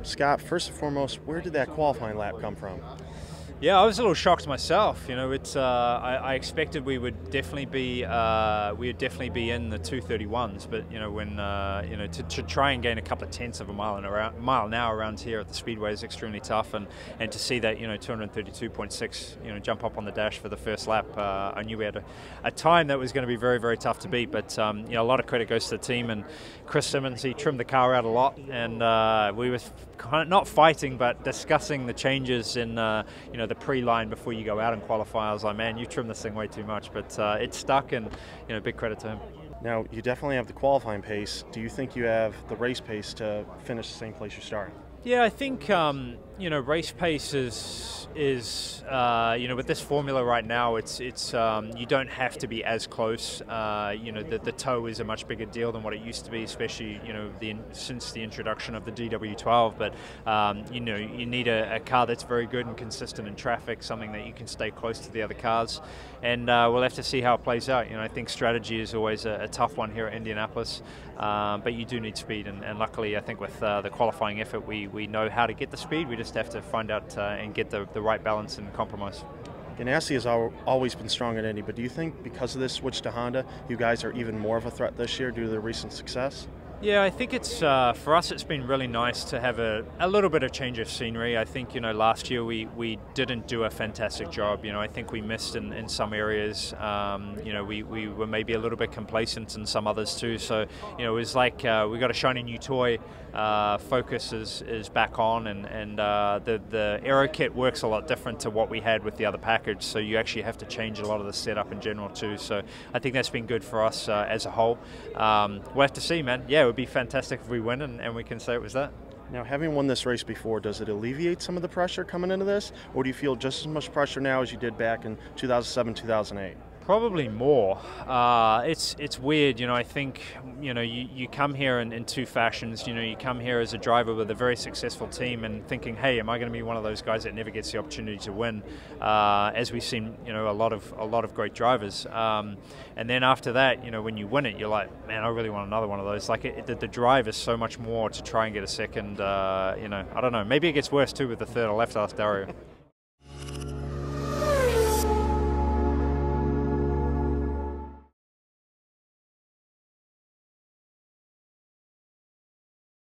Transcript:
Scott, first and foremost, where did that qualifying lap come from? Yeah, I was a little shocked myself. You know, I expected we would definitely be in the 231s, but when to try and gain a couple of tenths of a mile an hour around here at the speedway is extremely tough, and to see that 232.6 jump up on the dash for the first lap, I knew we had a time that was going to be very, very tough to beat. But a lot of credit goes to the team and Chris Simmons. He trimmed the car out a lot, and we were kind of not fighting but discussing the changes in the pre-line before you go out and qualify. I was like, man, you trimmed this thing way too much, but it stuck, and big credit to him. Now, you definitely have the qualifying pace. Do you think you have the race pace to finish the same place you started? Yeah, I think race pace is with this formula right now, it's you don't have to be as close. The toe is a much bigger deal than what it used to be, especially since the introduction of the DW12. But you need a car that's very good and consistent in traffic, something that you can stay close to the other cars, and we'll have to see how it plays out. I think strategy is always a tough one here at Indianapolis, but you do need speed, and luckily I think with the qualifying effort we know how to get the speed. We just have to find out and get the right balance and compromise. Ganassi has always been strong at Indy, but do you think because of this switch to Honda, you guys are even more of a threat this year due to the recent success? Yeah, I think it's for us. It's been really nice to have a little bit of change of scenery. I think last year we didn't do a fantastic job. I think we missed in some areas. We were maybe a little bit complacent in some others too. So it was like we got a shiny new toy. Focus is back on, and the aero kit works a lot different to what we had with the other package. So you actually have to change a lot of the setup in general too. So I think that's been good for us as a whole. We'll have to see, man. Yeah, it would be fantastic if we win and we can say it was that. Now, having won this race before, does it alleviate some of the pressure coming into this, or do you feel just as much pressure now as you did back in 2007, 2008? Probably more. It's weird, I think, you come here in two fashions. You come here as a driver with a very successful team and thinking, hey, am I going to be one of those guys that never gets the opportunity to win? As we've seen, a lot of great drivers. And then after that, when you win it, you're like, man, I really want another one of those. Like the drive is so much more to try and get a second. I don't know. Maybe it gets worse too with the third. I'll have to ask Dario.